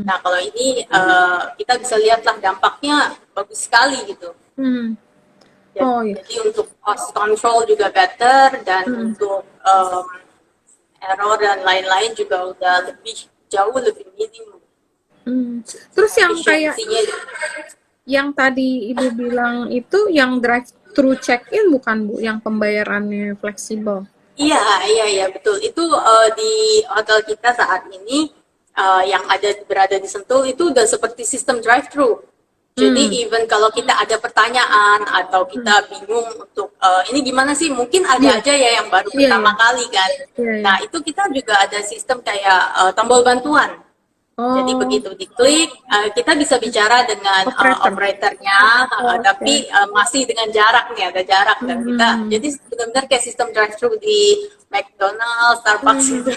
Nah, kalau ini kita bisa lihatlah dampaknya bagus sekali gitu. Hmm. Jadi, Oh iya. jadi untuk cost control juga better, dan Hmm. untuk error dan lain-lain juga udah jauh lebih minimum. Hmm. Terus yang kayak Efisiensinya. yang tadi Ibu bilang itu yang drive thru check-in bukan Bu, yang pembayarannya fleksibel. Iya, iya, iya, betul. Itu di hotel kita saat ini yang berada di Sentul itu udah seperti sistem drive-thru. Jadi Hmm. even kalau kita ada pertanyaan atau Hmm. kita bingung untuk ini gimana sih, mungkin ada Iya, aja ya yang baru iya, pertama iya, kali kan. iya, iya. Nah, itu kita juga ada sistem kayak tombol bantuan. Jadi Oh, begitu diklik, kita bisa bicara dengan operator. operatornya, Oh, tapi oke. masih dengan jarak nih, ada jarak, dan kita Hmm. jadi benar-benar kayak sistem drive-thru di McDonald's, Starbucks Hmm. gitu.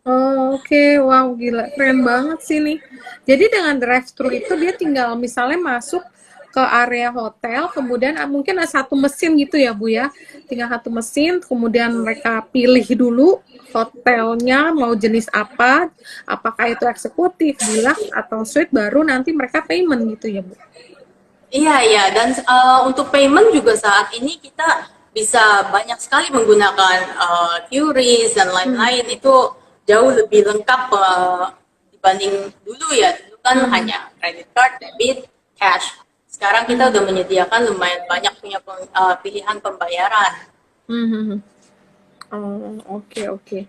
Oh, oke. Wow, gila. Keren banget sih nih. Jadi dengan drive-thru itu dia tinggal misalnya masuk ke area hotel, kemudian mungkin ada satu mesin gitu ya, Bu ya. Tinggal satu mesin, kemudian mereka pilih dulu hotelnya mau jenis apa, apakah itu eksekutif, deluxe atau suite, baru nanti mereka payment gitu ya, Bu. Iya, iya, dan untuk payment juga saat ini kita bisa banyak sekali menggunakan QRIS dan Hmm. lain-lain. Itu jauh lebih lengkap dibanding dulu ya. Dulu kan Hmm. hanya credit card, debit, cash. Sekarang kita Hmm. udah menyediakan lumayan banyak punya pilihan pembayaran. Hmm. Hmm. Hmm. Oh, oke, oke.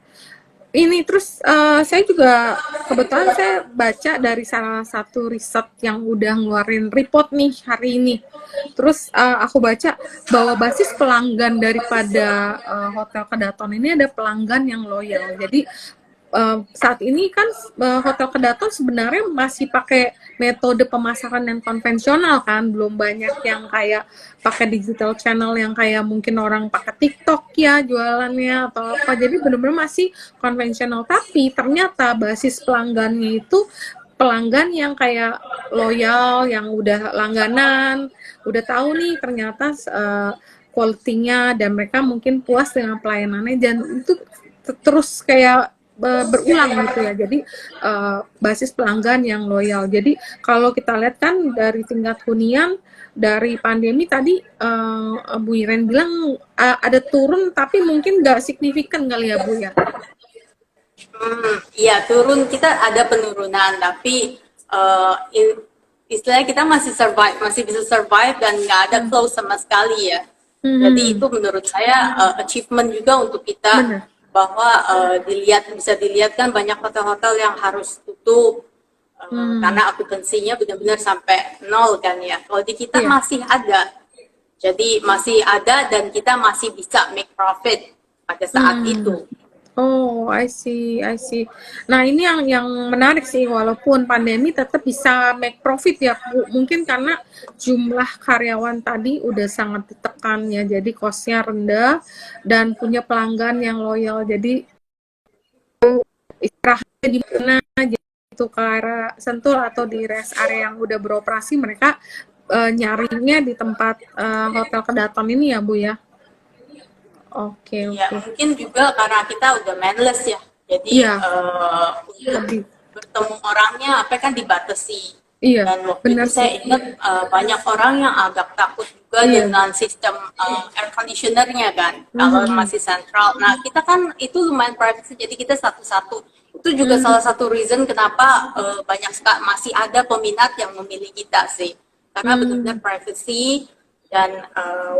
Ini terus saya juga kebetulan saya baca dari salah satu riset yang udah ngeluarin report nih hari ini. Terus aku baca bahwa basis pelanggan daripada Hotel Kedaton ini ada pelanggan yang loyal. Jadi saat ini kan Hotel Kedaton sebenarnya masih pakai metode pemasaran yang konvensional kan, belum banyak yang kayak pakai digital channel yang kayak mungkin orang pakai TikTok ya jualannya atau apa. Jadi benar-benar masih konvensional, tapi ternyata basis pelanggannya itu pelanggan yang kayak loyal, yang udah langganan, udah tahu nih ternyata quality-nya, dan mereka mungkin puas dengan pelayanannya, dan itu terus kayak berulang gitu ya. Jadi basis pelanggan yang loyal. Jadi kalau kita lihat kan dari tingkat hunian dari pandemi tadi Bu Iren bilang ada turun, tapi mungkin nggak signifikan kali ya Bu ya. Iya, turun, kita ada penurunan, tapi uh, istilahnya kita masih survive, masih bisa survive, dan nggak ada Hmm. close sama sekali ya. Jadi Hmm. itu menurut saya achievement juga untuk kita, Bener. bahwa bisa dilihat kan banyak hotel-hotel yang harus tutup Hmm. karena okupansinya benar-benar sampai nol kan ya. Kalau di kita Iya. masih ada, jadi masih ada dan kita masih bisa make profit pada saat Hmm. itu. Oh, I see, I see. Nah, ini yang menarik sih, walaupun pandemi tetap bisa make profit ya, Bu. Mungkin karena jumlah karyawan tadi udah sangat ditekan ya, jadi cost-nya rendah dan punya pelanggan yang loyal. Jadi istirahatnya di mana gitu, ke arah Sentul atau di rest area yang udah beroperasi, mereka nyarinya di tempat Hotel Kedaton ini ya, Bu ya. Oke, Iya, oke. mungkin juga karena kita udah mindless ya. Jadi Iya, untuk lebih. bertemu orangnya apa kan dibatasi. Iya, Dan waktu itu benar saya sih. ingat banyak orang yang agak takut juga Iya. dengan sistem air conditionernya kan. Kalau Mhm. masih sentral. Nah, kita kan itu lumayan privacy, jadi kita satu-satu. Itu juga Mhm. salah satu reason kenapa banyak sekali masih ada peminat yang memilih kita sih. Karena benar-benar Mhm. privacy, dan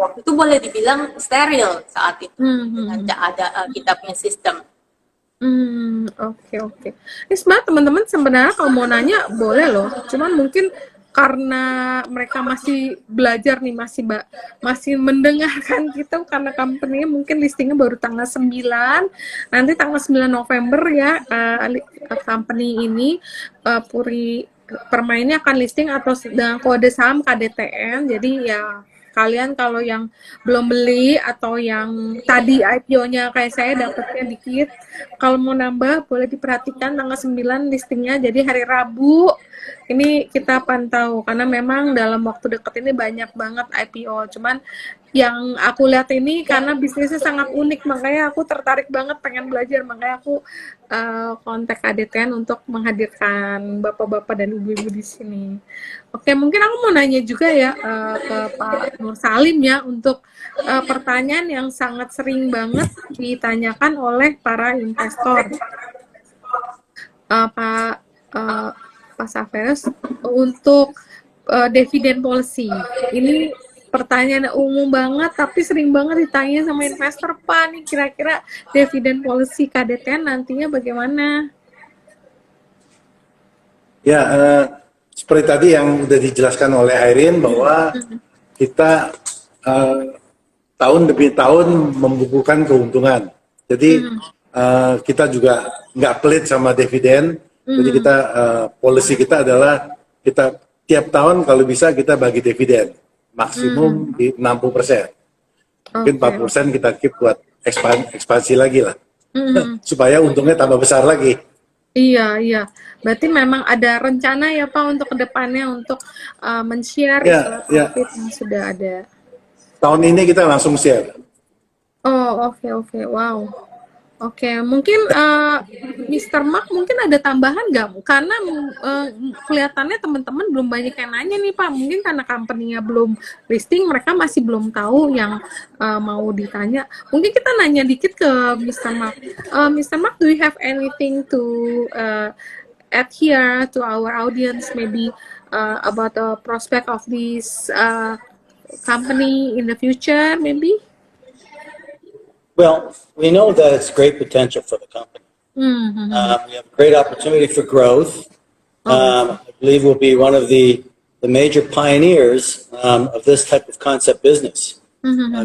waktu itu boleh dibilang steril saat itu dengan Mhm. ada kita punya sistem. Oke, oke. Ini sebenarnya teman-teman sebenarnya kalau mau nanya boleh loh. Cuman mungkin karena mereka masih belajar nih, masih mendengarkan kita, karena company mungkin listingnya baru tanggal 9. Nanti tanggal 9 November ya, company ini Puri Permainnya akan listing atau dengan kode saham KDTN. Jadi ya kalian kalau yang belum beli atau yang tadi IPO-nya kayak saya dapatnya dikit, kalau mau nambah boleh diperhatikan tanggal 9 listingnya, jadi hari Rabu ini kita pantau karena memang dalam waktu dekat ini banyak banget IPO. Cuman yang aku lihat ini karena bisnisnya sangat unik, makanya aku tertarik banget pengen belajar, makanya aku kontak KDTN untuk menghadirkan bapak-bapak dan ibu-ibu di sini. Oke, mungkin aku mau nanya juga ya ke Pak Nur Salim ya untuk pertanyaan yang sangat sering banget ditanyakan oleh para investor. Pak Pak Saveus untuk dividen policy. Ini pertanyaan umum banget, tapi sering banget ditanya sama investor, Pak, nih kira-kira dividen policy KDTN nantinya bagaimana? Ya, seperti tadi yang sudah dijelaskan oleh Airin bahwa kita tahun demi tahun membukukan keuntungan. Jadi kita juga nggak pelit sama dividen. Jadi kita policy kita adalah kita tiap tahun kalau bisa kita bagi dividen maksimum di 60%. Mungkin 40% kita keep buat ekspansi lagi lah. Supaya untungnya tambah besar lagi. Iya, iya. Berarti memang ada rencana ya Pak untuk kedepannya untuk men-share profit yang sudah ada. Tahun ini kita langsung share. Oh, oke. Wow. Oke, mungkin Mr. Mark mungkin ada tambahan nggak? Karena kelihatannya teman-teman belum banyak yang nanya nih Pak. Mungkin karena company-nya belum listing, mereka masih belum tahu yang mau ditanya. Mungkin kita nanya dikit ke Mr. Mark. Mr. Mark, do you have anything to add here to our audience, maybe about the prospect of this company in the future, maybe? Well, we know that it's great potential for the company. We have great opportunity for growth. I believe we'll be one of the major pioneers of this type of concept business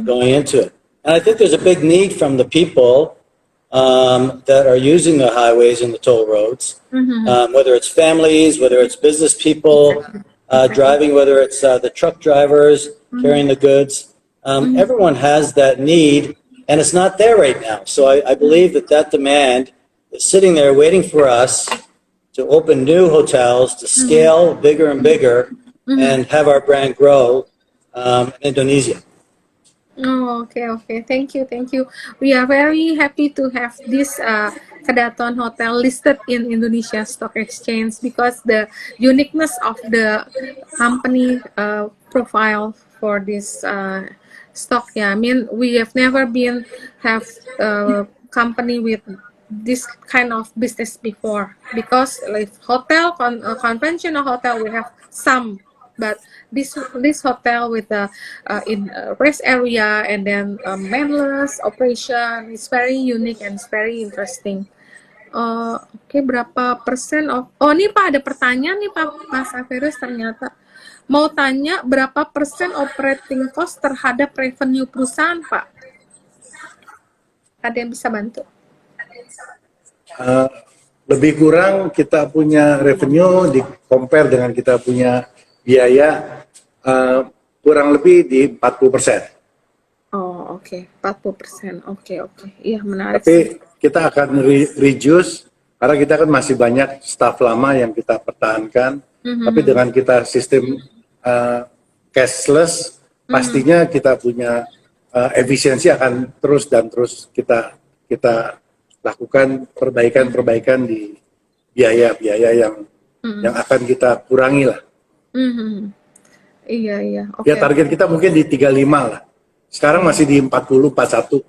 going into it. And I think there's a big need from the people that are using the highways and the toll roads, whether it's families, whether it's business people driving, whether it's the truck drivers carrying the goods. Everyone has that need. And it's not there right now. So I believe that demand is sitting there waiting for us to open new hotels, to scale bigger and bigger, and have our brand grow in Indonesia. Oh, okay. Thank you. We are very happy to have this Kedaton Hotel listed in Indonesia Stock Exchange because the uniqueness of the company profile for this stock. Yeah, I mean we have never been have a company with this kind of business before because like hotel conventional hotel we have some, but this hotel with the in rest area and then mainless operation is very unique and it's very interesting. Oke, berapa persen of ini Pak ada pertanyaan nih Pak Mas Saveus, ternyata mau tanya berapa persen operating cost terhadap revenue perusahaan, Pak? Ada yang bisa bantu? Lebih kurang kita punya revenue di compare dengan kita punya biaya kurang lebih di 40%. Oh, oke. 40%. Oke. Iya, menarik. Tapi kita akan reduce karena kita kan masih banyak staff lama yang kita pertahankan. Tapi dengan kita sistem cashless, pastinya kita punya efisiensi akan terus kita lakukan perbaikan di biaya-biaya yang akan kita kurangi lah. Iya. Ya target kita mungkin di 35 lah. Sekarang masih di 40, 41.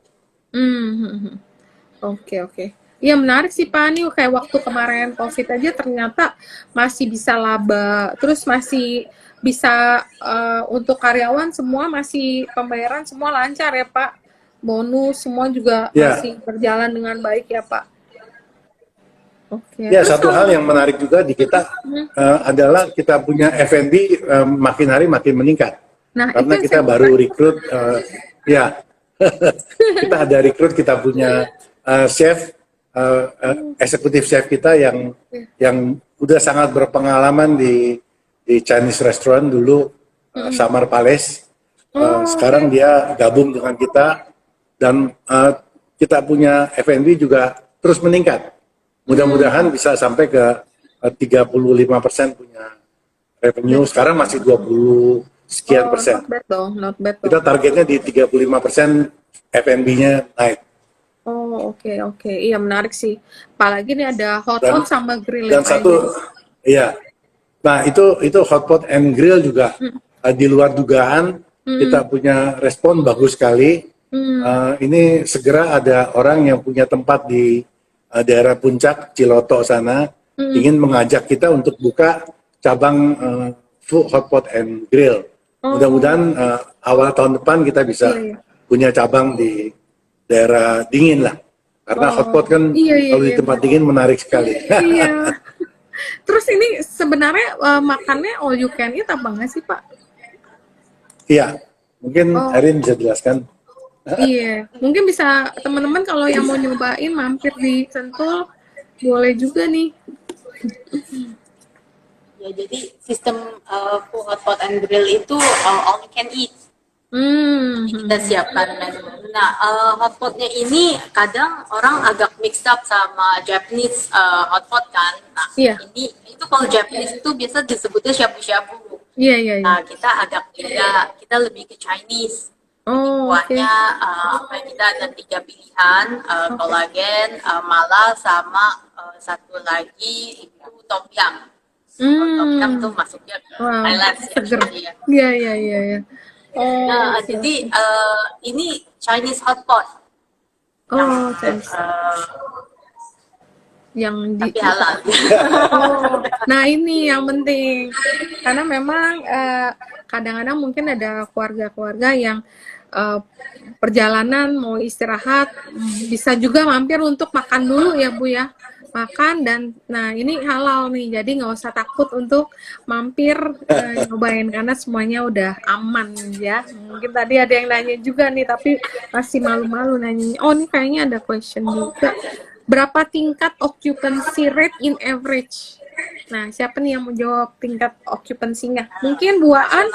Oke. Iya menarik sih Pak, nih kayak waktu kemarin COVID aja ternyata masih bisa laba, terus masih bisa untuk karyawan semua masih pembayaran semua lancar ya Pak, bonus semua juga masih berjalan dengan baik ya Pak. Oke. Ya satu hal yang menarik juga di kita adalah kita punya F&B makin hari makin meningkat. Nah, karena kita baru rekrut, kita ada rekrut, kita punya chef. Eksekutif chef kita yang udah sangat berpengalaman di Chinese restaurant dulu, Samar Palace. Sekarang dia gabung dengan kita dan kita punya F&B juga terus meningkat. Mudah-mudahan bisa sampai ke 35% punya revenue. Sekarang masih 20 sekian persen. Not bad dong, not bad Kita dong. targetnya di 35% F&B-nya naik. Oh, oke, oke. Iya, menarik sih. Apalagi nih ada Dan hotpot sama grill dan ya, Pak. satu, iya. Nah, itu hotpot and grill juga di luar dugaan kita punya respon bagus sekali. Ini segera ada orang yang punya tempat di daerah Puncak, Ciloto sana, ingin mengajak kita untuk buka cabang food hotpot and grill. Mudah-mudahan awal tahun depan kita bisa Iya, iya. punya cabang di daerah dingin lah. Karena hotpot kan Iya, iya, kalau di iya. tempat dingin menarik sekali. Iya. Terus ini sebenarnya makannya all you can eat apa nggak sih, Pak? Iya, mungkin Oh. Erin bisa jelaskan. Iya, mungkin bisa teman-teman kalau yang mau nyobain mampir di Sentul boleh juga nih. Ya, jadi sistem full hotpot and grill itu all you can eat. Kita siapkan menu. Nah, hotpotnya ini kadang orang agak mixed up sama Japanese hotpot kan. Nah, Iya. ini itu kalau Japanese itu biasa disebutnya shabu-shabu. Iya, iya, iya. Nah, kita agak beda. Kita lebih ke Chinese. Oh, oke. Kuahnya kita ada 3 pilihan, kolagen, mala, sama satu lagi itu tom yum. Tom yum tuh masuknya ke Wow, Thailand sih seger. actually ya. Iya, iya, iya, iya. Oh, Nah, oke, jadi oke. ini Chinese hotpot Oh, Chinese. Yang di tapi halal. Oh, nah ini yang penting karena memang kadang-kadang mungkin ada keluarga-keluarga yang eh, perjalanan mau istirahat bisa juga mampir untuk makan dulu ya Bu ya, makan. Dan nah ini halal nih, jadi nggak usah takut untuk mampir nyobain karena semuanya udah aman ya. Mungkin tadi ada yang nanya juga nih tapi masih malu-malu nanya. Oh ini kayaknya ada question juga. Berapa tingkat occupancy rate in average? Nah, siapa nih yang mau jawab tingkat occupancy-nya? Mungkin Bu Aan?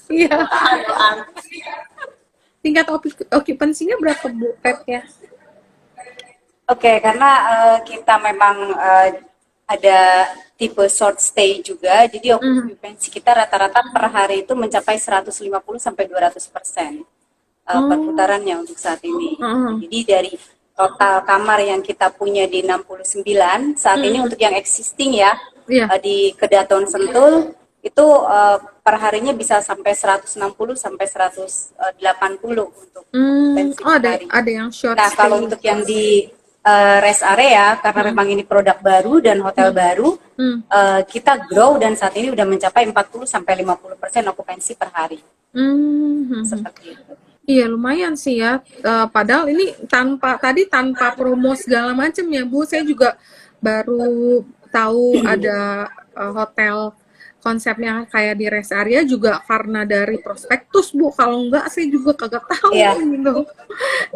Iya. Tingkat occupancy-nya berapa Bu Pep-nya? Oke, karena kita memang ada tipe short stay juga, jadi okupansi kita rata-rata per hari itu mencapai 150 sampai 200% perputarannya untuk saat ini. Jadi dari total kamar yang kita punya di 69 saat ini untuk yang existing ya, Iya. di Kedaton Sentul itu per harinya bisa sampai 160 sampai 180 untuk okupansi Oh, per hari. ada yang short Nah, stay. kalau untuk yang di rest area, karena memang ini produk baru dan hotel baru, kita grow dan saat ini udah mencapai 40 sampai 50% okupansi per hari. Seperti itu. Iya lumayan sih ya. Padahal ini tanpa promo segala macam ya Bu. Saya juga baru tahu ada hotel konsepnya kayak di rest area juga karena dari prospektus Bu. Kalau enggak saya juga kagak tahu gitu.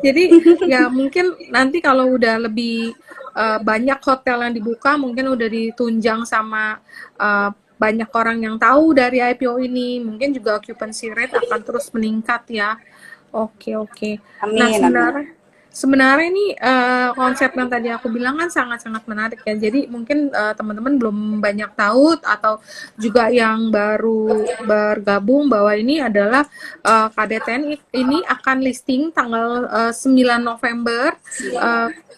Jadi ya mungkin nanti kalau udah lebih banyak hotel yang dibuka mungkin udah ditunjang sama banyak orang yang tahu dari IPO ini, mungkin juga occupancy rate akan terus meningkat ya. Oke, oke. Nah, Amin. sebenarnya ini konsep yang tadi aku bilang kan sangat-sangat menarik ya. Jadi mungkin teman-teman belum banyak tahu atau juga yang baru bergabung bahwa ini adalah KDTN ini akan listing tanggal 9 November.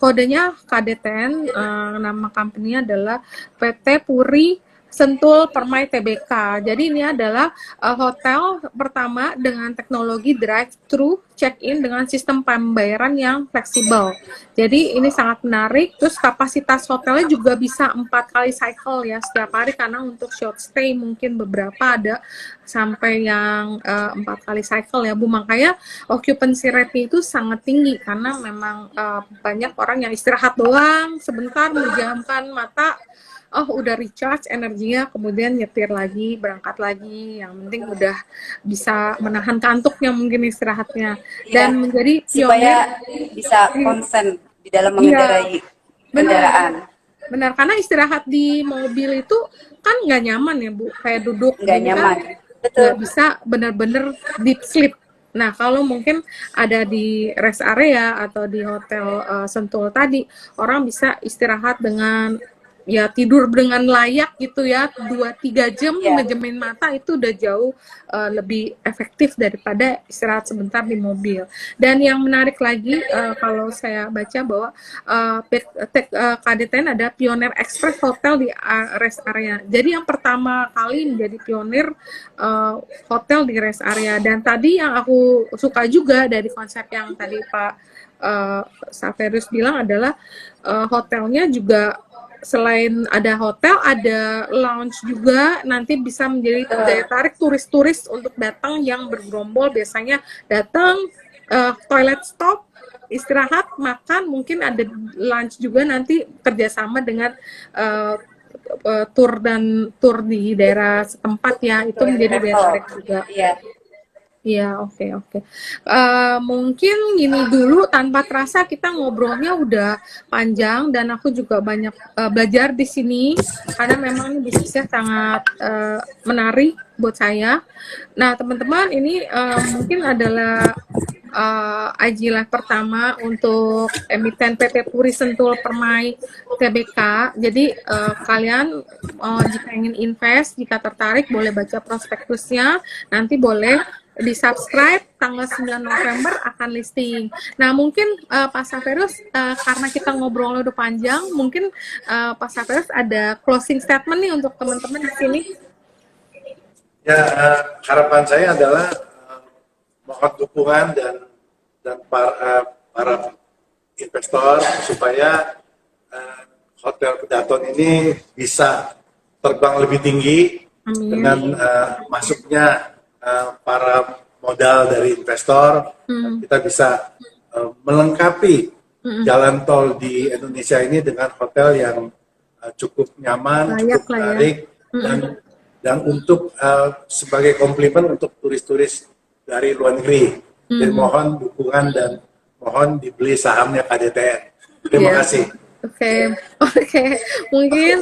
Kodenya KDTN, nama company adalah PT Puri Sentul Permai Tbk. Jadi ini adalah hotel pertama dengan teknologi drive-thru check-in dengan sistem pembayaran yang fleksibel. Jadi ini sangat menarik. Terus kapasitas hotelnya juga bisa 4 kali cycle ya setiap hari karena untuk short stay mungkin beberapa ada sampai yang 4 kali cycle ya Bu. Makanya occupancy rate itu sangat tinggi karena memang banyak orang yang istirahat doang sebentar menjamkan mata. Oh udah recharge energinya, kemudian nyetir lagi, berangkat lagi. Yang penting udah bisa menahan kantuknya mungkin istirahatnya. Dan menjadi supaya bisa konsen di dalam mengendarai kendaraan. Benar, karena istirahat di mobil itu kan nggak nyaman ya Bu, kayak duduk. Nggak nyaman. Betul. Nggak bisa benar-benar deep sleep. Nah, kalau mungkin ada di rest area atau di hotel Sentul tadi, orang bisa istirahat dengan ya tidur dengan layak gitu ya, 2-3 jam Iya. ngejemin mata itu udah jauh lebih efektif daripada istirahat sebentar di mobil. Dan yang menarik lagi kalau saya baca bahwa KDTN ada Pioneer Express Hotel di rest area. Jadi yang pertama kali menjadi pionir hotel di rest area. Dan tadi yang aku suka juga dari konsep yang tadi Pak Saverius bilang adalah hotelnya juga selain ada hotel, ada lounge juga, nanti bisa menjadi daya tarik turis-turis untuk datang yang bergerombol, biasanya datang toilet stop, istirahat, makan, mungkin ada lunch juga nanti kerjasama dengan tour di daerah setempat ya, itu menjadi daya tarik juga. Iya. Iya, oke. Mungkin gini dulu, tanpa terasa kita ngobrolnya udah panjang dan aku juga banyak belajar di sini karena memang ini bisnisnya sangat menarik buat saya. Nah, teman-teman, ini mungkin adalah IG live pertama untuk emiten PT Puri Sentul Permai TBK. Jadi kalian jika ingin invest, jika tertarik boleh baca prospektusnya, nanti boleh di subscribe, tanggal 9 November akan listing. Nah mungkin Pak Saverius, karena kita ngobrol udah panjang, mungkin Pak Saverius ada closing statement nih untuk teman-teman di sini. Ya, harapan saya adalah mohon dukungan dan para investor supaya Hotel Kedaton ini bisa terbang lebih tinggi. Amin. Dengan masuknya para modal dari investor, kita bisa melengkapi jalan tol di Indonesia ini dengan hotel yang cukup nyaman, Layak cukup lah ya. menarik, dan untuk sebagai komplimen untuk turis-turis dari luar negeri. Jadi mohon dukungan dan mohon dibeli sahamnya KDTN. Terima Iya. kasih. Oke, mungkin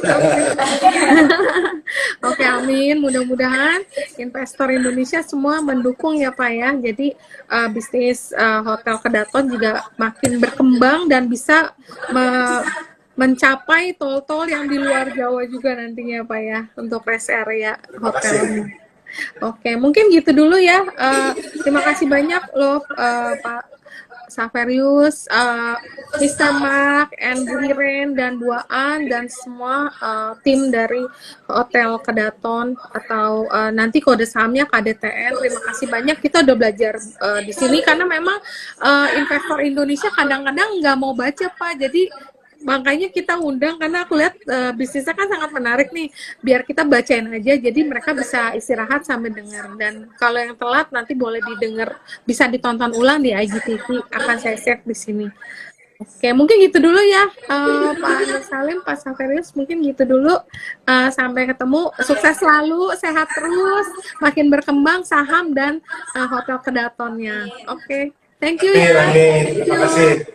oke, amin. Mudah-mudahan investor Indonesia semua mendukung ya Pak ya. Jadi bisnis Hotel Kedaton juga makin berkembang dan bisa mencapai tol-tol yang di luar Jawa juga nantinya Pak ya untuk rest area hotelnya. Oke, mungkin gitu dulu ya. Terima kasih banyak loh Pak Saverius, Mr. Mark, and Bu Iren, dan Bu Aan, dan semua tim dari Hotel Kedaton atau nanti kode sahamnya KDTN. Terima kasih banyak, kita udah belajar di sini karena memang investor Indonesia kadang-kadang nggak mau baca Pak, jadi makanya kita undang karena aku lihat bisnisnya kan sangat menarik nih, biar kita bacain aja jadi mereka bisa istirahat sambil dengar, dan kalau yang telat nanti boleh didengar, bisa ditonton ulang di IGTV, akan saya share di sini. Oke, mungkin gitu dulu ya Pak Nur Salim, Pak Saverius, mungkin gitu dulu. Sampai ketemu, sukses selalu, sehat terus, makin berkembang saham dan Hotel Kedatonnya. Oke, thank you ya. Amin. Terima kasih.